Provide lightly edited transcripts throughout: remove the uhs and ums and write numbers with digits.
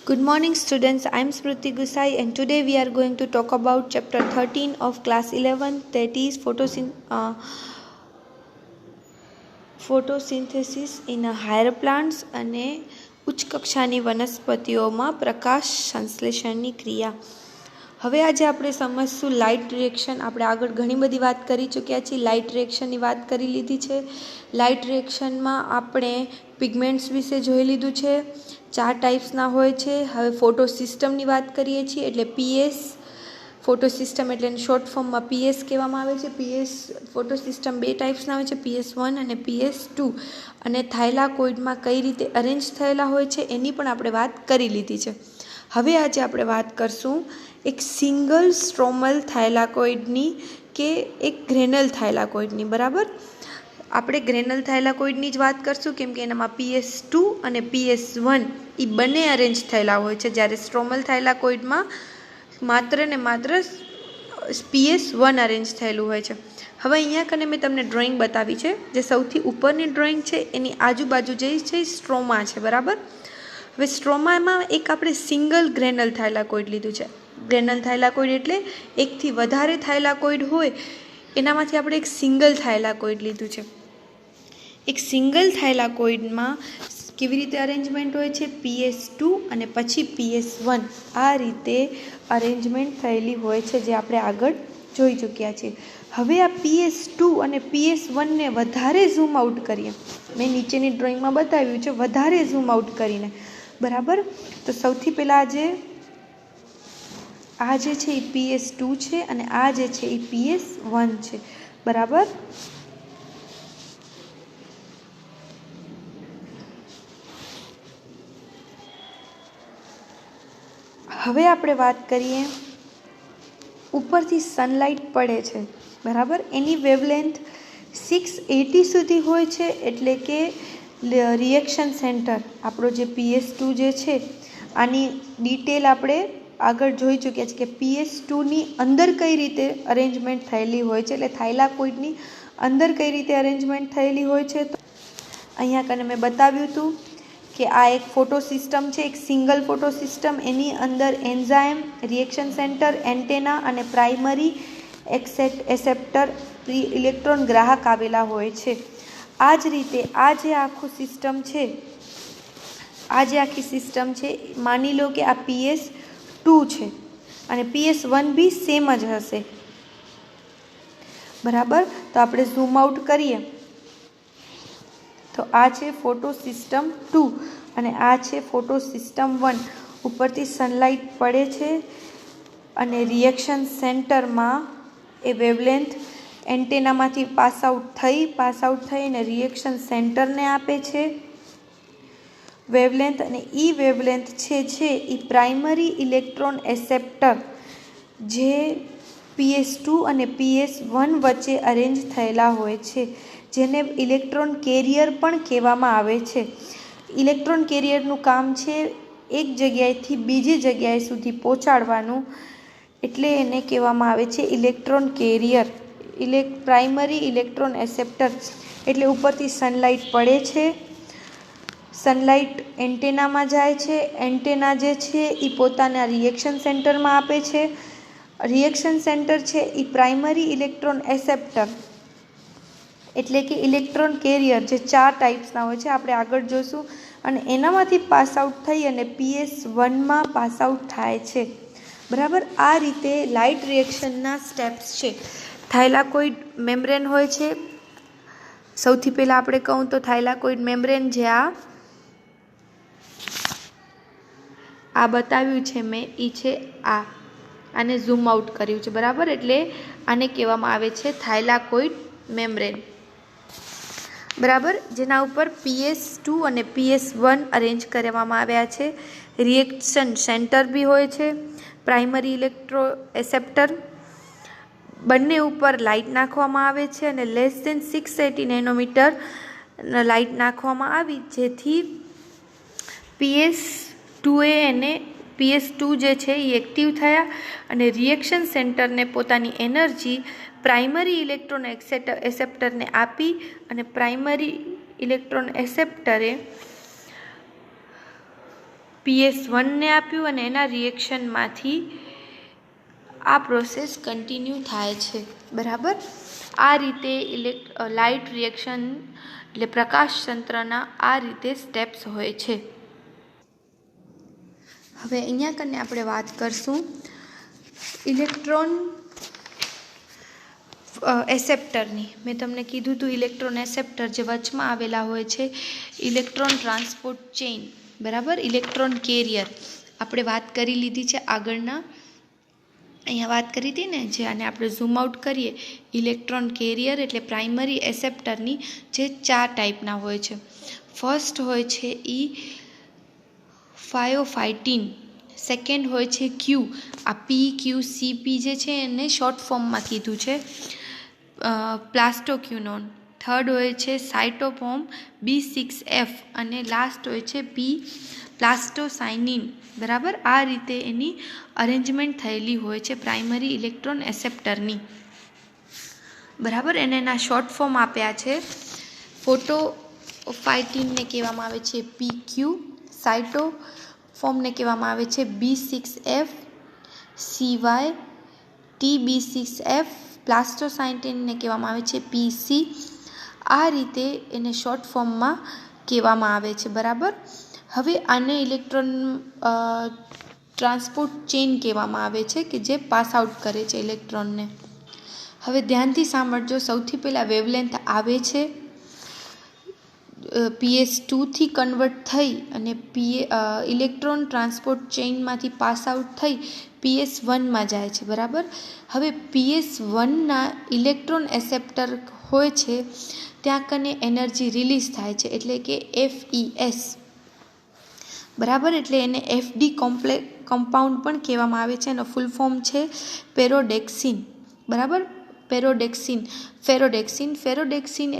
Good morning, students. I'm Smriti Gusai, and today we are going to talk about chapter 13 of class 11, that is photosynthesis in higher plants અને ઉચ્ચ કક્ષાની વનસ્પતિઓમાં પ્રકાશ સંશ્લેષણની ક્રિયા. હવે આજે આપણે સમજશું light reaction. આપણે આગળ ઘણી બધી વાત કરી ચૂક્યા છીએ. લાઇટ રિએક્શનની વાત કરી લીધી છે. લાઇટ રિએક્શનમાં આપણે પિગમેન્ટ્સ વિશે જોઈ લીધું છે. 4 ટાઈપ્સના હોય છે. હવે ફોટો સિસ્ટમની વાત કરીએ છીએ, એટલે પીએસ ફોટો સિસ્ટમ એટલે શોર્ટ ફોર્મમાં પીએસ કહેવામાં આવે છે. પીએસ ફોટો સિસ્ટમ 2 ટાઈપ્સના હોય છે, PS1 અને PS2. અને થાઇલાકોઇડમાં કઈ રીતે અરેન્જ થયેલા હોય છે એની પણ આપણે વાત કરી લીધી છે. હવે આજે આપણે વાત કરશું એક સિંગલ સ્ટ્રોમલ થાઇલાકોઇડની કે એક ગ્રેનલ થાઇલાકોઇડની. બરાબર, આપણે ગ્રેનલ થાઇલાકોઇડની જ વાત કરશું, કેમ કે એનામાં PS2 અને PS1 એ બંને અરેન્જ થયેલા હોય છે, જ્યારે સ્ટ્રોમલ થાઇલાકોઇડમાં માત્ર ને માત્ર PS1 અરેન્જ થયેલું હોય છે. હવે અહીંયા કને મેં તમને ડ્રોઈંગ બતાવી છે. જે સૌથી ઉપરની ડ્રોઈંગ છે એની આજુબાજુ જે છે સ્ટ્રોમા છે. બરાબર, હવે સ્ટ્રોમામાં એક આપણે સિંગલ ગ્રેનલ થાઇલાકોઇડ લીધું છે. ગ્રેનલ થાઇલાકોઇડ એટલે એકથી વધારે થાઇલાકોઇડ હોય એનામાંથી આપણે એક સિંગલ થાઇલાકોઇડ લીધું છે. એક સિંગલ થાઇલાકોઇડમાં કેવી રીતે અરેન્જમેન્ટ હોય છે? PS2 અને પછી PS1 આ રીતે અરેન્જમેન્ટ થયેલી હોય છે, જે આપણે આગળ જોઈ ચૂક્યા છીએ. હવે આ PS2 અને PS1ને વધારે ઝૂમ આઉટ કરીએ. મેં નીચેની ડ્રોઈંગમાં બતાવ્યું છે વધારે ઝૂમ આઉટ કરીને. બરાબર, તો સૌથી પહેલાં આ જે છે એ PS2 છે અને આ જે છે એ PS1 છે. બરાબર, હવે આપણે વાત કરીએ, ઉપરથી સનલાઇટ પડે છે. બરાબર, એની વેવલેન્થ 680 સુધી હોય છે. એટલે કે રિએક્શન સેન્ટર આપણો જે PS2 જે છે આની ડિટેલ આપણે આગળ જોઈ ચૂક્યા છે કે PS2ની અંદર કઈ રીતે અરેન્જમેન્ટ થયેલી હોય છે, એટલે થાઇલાકોઇડની અંદર કઈ રીતે અરેન્જમેન્ટ થયેલી હોય છે. તો અહીંયા કને મેં બતાવ્યું હતું કે આ એક ફોટો સિસ્ટમ છે, એક સિંગલ ફોટો સિસ્ટમ. એની અંદર એન્ઝાઇમ, રિએક્શન સેન્ટર, એન્ટેના અને પ્રાઇમરી એસેપ્ટર ઇલેક્ટ્રોન ગ્રાહક આવેલા હોય છે. આ જ રીતે આ જે આખી સિસ્ટમ છે, માની લો કે આ PS2 છે અને PS1 બી સેમ જ હશે. બરાબર, તો આપણે ઝૂમ આઉટ કરીએ તો આ છે ફોટો સિસ્ટમ 2 અને આ છે ફોટો સિસ્ટમ 1. ઉપરથી સનલાઇટ પડે છે અને રિએક્શન સેન્ટરમાં એ વેવલેન્થ એન્ટેનામાંથી પાસ આઉટ થઈ અને રિએક્શન સેન્ટરને આપે છે વેવલેન્થ. અને એ વેવલેન્થ છે એ પ્રાઇમરી ઇલેક્ટ્રોન એસેપ્ટર જે PS2 અને PS1 વચ્ચે અરેન્જ થયેલા હોય છે, જેને ઇલેક્ટ્રોન કેરિયર પણ કહેવામાં આવે છે. ઇલેક્ટ્રોન કેરિયરનું કામ છે એક જગ્યાએથી બીજી જગ્યાએ સુધી પહોંચાડવાનું, એટલે એને કહેવામાં આવે છે ઇલેક્ટ્રોન કેરિયર. પ્રાઇમરી ઇલેક્ટ્રોન એસેપ્ટર એટલે ઉપરથી સનલાઇટ પડે છે, સનલાઇટ એન્ટેનામાં જાય છે, એન્ટેના જે છે એ પોતાના રિએક્શન સેન્ટરમાં આપે છે. રિએક્શન સેન્ટર છે એ પ્રાઇમરી ઇલેક્ટ્રોન એસેપ્ટર એટલે કે ઇલેક્ટ્રોન કેરિયર, જે 4 ટાઈપ્સના હોય છે, આપણે આગળ જોશું. અને એનામાંથી પાસ આઉટ થઈ અને PS1માં પાસ આઉટ થાય છે. બરાબર, આ રીતે લાઇટ રિએક્શનના સ્ટેપ્સ છે. થાઇલાકોઇડ મેમ્બ્રેન હોય છે. સૌથી પહેલાં આપણે કહું તો થાઇલાકોઇડ મેમ્બ્રેન જે આ બતાવ્યું છે મેં, એ છે આને ઝૂમ આઉટ કર્યું છે. બરાબર, એટલે આને કહેવામાં આવે છે થાઇલાકોઇડ મેમ્બ્રેન. બરાબર, જેના ઉપર PS2 અને PS1 અરેન્જ કરવામાં આવ્યા છે. રિએક્શન સેન્ટર બી હોય છે, પ્રાઇમરી ઇલેક્ટ્રો એસેપ્ટર, બંને ઉપર લાઇટ નાખવામાં આવે છે અને લેસ દેન 680 નેનોમીટર લાઇટ નાખવામાં આવી, જેથી PS2 જે છે એ એક્ટિવ થયા અને રિએક્શન સેન્ટરને પોતાની એનર્જી પ્રાઇમરી ઇલેક્ટ્રોન એસેપ્ટરને આપી અને પ્રાઇમરી ઇલેક્ટ્રોન એસેપ્ટરે PS1 ને આપ્યું અને એના રિએક્શનમાંથી આ પ્રોસેસ કન્ટિન્યુ થાય છે, બરાબર. આ રીતે લાઇટ રિએક્શન એટલે પ્રકાશ તંત્રના આ રીતે સ્ટેપ્સ હોય છે. હવે અહીંયા કને આપણે વાત કરશું ઇલેક્ટ્રોન એસેપ્ટરની. મેં તમને કીધું હતું ઇલેક્ટ્રોન એસેપ્ટર જે વચમાં આવેલા હોય છે, ઇલેક્ટ્રોન ટ્રાન્સપોર્ટ ચેઇન, બરાબર. ઇલેક્ટ્રોન કેરિયર આપણે વાત કરી લીધી છે આગળના, અહીંયા વાત કરી હતી ને, જે આને આપણે ઝૂમ આઉટ કરીએ, ઇલેક્ટ્રોન કેરિયર એટલે પ્રાઇમરી એસેપ્ટરની જે 4 ટાઈપના હોય છે. ફર્સ્ટ હોય છે ફાયોફાઇટિન, સેકન્ડ હોય છે ક્યુ, આ PQCP જે છે એને શોર્ટ ફોર્મમાં કીધું છે, પ્લાસ્ટોક્યુનોન. થર્ડ હોય છે સાઇટોફોર્મ B6F અને લાસ્ટ હોય છે પ્લાસ્ટોસાઇનિન, બરાબર. આ રીતે એની અરેન્જમેન્ટ થયેલી હોય છે પ્રાઇમરી ઇલેક્ટ્રોન એસેપ્ટરની, બરાબર. એને એના શોર્ટ ફોર્મ આપ્યા છે. ફોટોફાઇટિનને કહેવામાં આવે છે PQ, સાઇટોફોર્મને કહેવામાં આવે છે B6F, CY, TB6F, પ્લાસ્ટોસાઇનિનને કહેવામાં આવે છે PC. આ રીતે એને શોર્ટ ફોર્મમાં કહેવામાં આવે છે, બરાબર. હવે આને ઇલેક્ટ્રોન ટ્રાન્સપોર્ટ ચેઇન કહેવામાં આવે છે કે જે પાસ આઉટ કરે છે ઇલેક્ટ્રોનને. હવે ધ્યાનથી સાંભળજો. સૌથી પહેલાં વેવલેન્થ આવે છે, PS2 થી કન્વર્ટ થઈ અને ઇલેક્ટ્રોન ટ્રાન્સપોર્ટ ચેઇનમાંથી પાસ આઉટ થઈ PS1માં જાય છે, બરાબર. હવે PS1ના ઇલેક્ટ્રોન એસેપ્ટર હોય છે ત્યાં કને એનર્જી રિલીઝ થાય છે, એટલે કે FES, બરાબર. એટલે એને FD કમ્પાઉન્ડ પણ કહેવામાં આવે છે. એનો ફૂલ ફોર્મ છે પેરોડેક્સિન, બરાબર. ફેરોડેક્સિન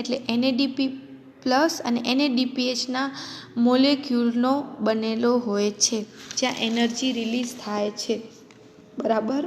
એટલે NADP+ અને NADPHના મોલેક્યુલનો બનેલો હોય છે જ્યાં એનર્જી રિલીઝ થાય છે, બરાબર.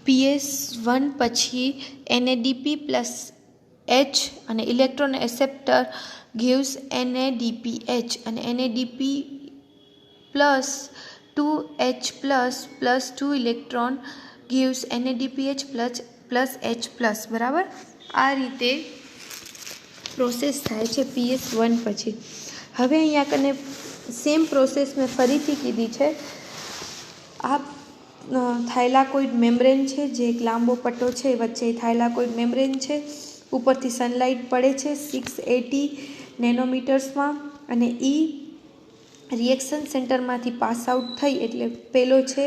PS1 પછી NADP+H અને ઇલેક્ટ્રોન એસેપ્ટર gives NADPH અને NADP+2H++2 ઇલેક્ટ્રોન gives NADPH+H+, બરાબર. આ રીતે પ્રોસેસ થાય છે PS1 પછી. હવે અહીંયા કને સેમ પ્રોસેસ મેં ફરીથી કીધી છે. આ થાઇલાકોઇડ મેમ્બ્રેન છે, જે એક લાંબો પટ્ટો છે, વચ્ચે થાઇલાકોઇડ મેમ્બ્રેન છે, ઉપરથી સનલાઇટ પડે છે 680 નેનોમીટર્સમાં અને રિએક્શન સેન્ટરમાંથી પાસ આઉટ થઈ, એટલે પેલો છે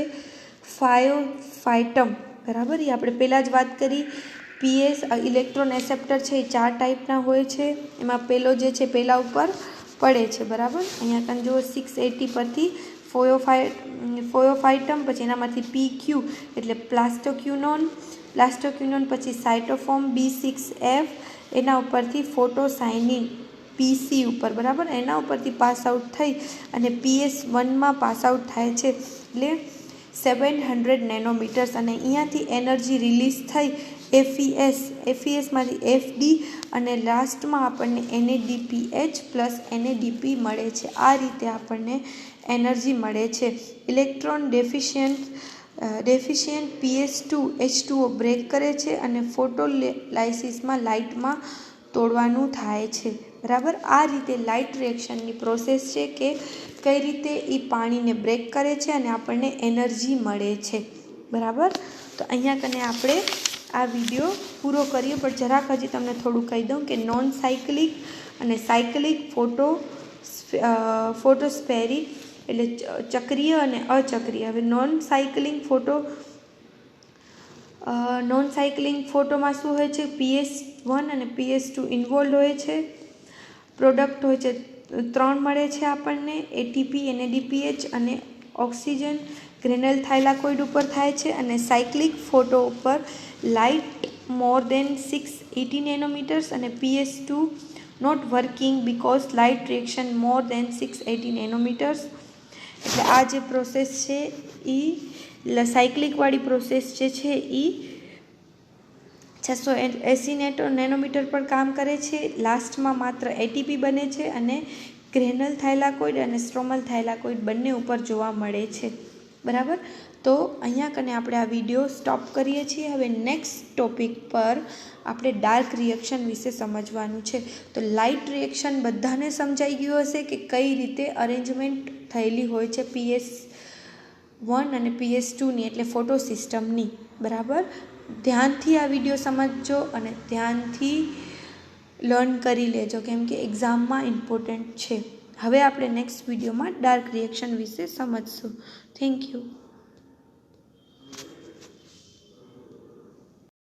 ફાયોફાઇટમ, બરાબર. એ આપણે પહેલાં જ વાત કરી. PS ઇલેક્ટ્રોન એસેપ્ટર છે એ 4 ટાઈપના હોય છે, એમાં પેલો જે છે પહેલા ઉપર પડે છે, બરાબર. અહીંયા તમે જુઓ 680 પરથી ફાયોફાઇટમ, પછી એનામાંથી PQ એટલે પ્લાસ્ટોક્યુનોન, પછી સાઇટોફોર્મ B6F, એના ઉપરથી ફોટોસાઇનિન PC ઉપર, બરાબર. એના ઉપરથી પાસ આઉટ થઈ અને PS1માં પાસ આઉટ થાય છે, એટલે 700 નેનોમીટર્સ, અને અહીંયાથી એનર્જી રિલીઝ થઈ FESમાંથી FD અને લાસ્ટમાં આપણને NADPH+ NADP મળે છે. આ રીતે આપણને એનર્જી મળે છે. Electron deficient PS2 H2O break કરે છે અને ફોટોલાઇસિસમાં લાઇટમાં તોડવાનું થાય છે, બરાબર. આ રીતે લાઇટ રિએક્શનની પ્રોસેસ છે કે કઈ રીતે એ પાણીને બ્રેક કરે છે અને આપણને એનર્જી મળે છે, બરાબર. તો અહીંયા કને આપણે આ વિડીયો પૂરો કરીએ, પણ જરાક હજી તમને થોડું કહી દઉં કે નોન સાયક્લિક અને સાયક્લિક ફોટોસ્ફેરિક એટલે ચક્રીય અને અચક્રીય. હવે નોન સાયક્લિંગ ફોટોમાં શું હોય છે, PS1 અને PS2 ઇન્વોલ્વ હોય છે. પ્રોડક્ટ હોય છે 3 મળે છે આપણને, ATP, NADPH અને ઓક્સિજન ગ્રેન્યુલ થાઇલાકોઇડ ઉપર થાય છે. અને સાયક્લિક ફોટો ઉપર લાઇટ મોર દેન 680 નેનોમીટર્સ અને PS2 not working because light reaction more than 680 nanometres. એટલે આ જે પ્રોસેસ છે એ સાયક્લિકવાળી પ્રોસેસ જે છે એ 680 નેનોમીટર પર કામ કરે છે. લાસ્ટમાં માત્ર ATP બને છે અને ગ્રેનલ થાઇલાકોઇડ અને સ્ટ્રોમલ થાઇલાકોઇડ બંને ઉપર જોવા મળે છે. બરાબર. તો અહીંયા કને આપણે આ વિડીયો સ્ટોપ કરીએ છીએ. હવે નેક્સ્ટ ટોપિક પર આપણે ડાર્ક રિએક્શન વિશે સમજવાનું છે. તો લાઇટ રિએક્શન બધાને સમજાઈ ગયું હશે કે કઈ રીતે અરેન્જમેન્ટ થયેલી હોય છે PS1 અને PS2ની એટલે ફોટો સિસ્ટમની. બરાબર. ધ્યાનથી આ વિડીયો સમજજો અને ધ્યાનથી લર્ન કરી લેજો, કેમ કે એક્ઝામમાં ઇમ્પોર્ટન્ટ છે. હવે આપણે નેક્સ્ટ વિડીયોમાં ડાર્ક રિએક્શન વિશે સમજશું. Thank you.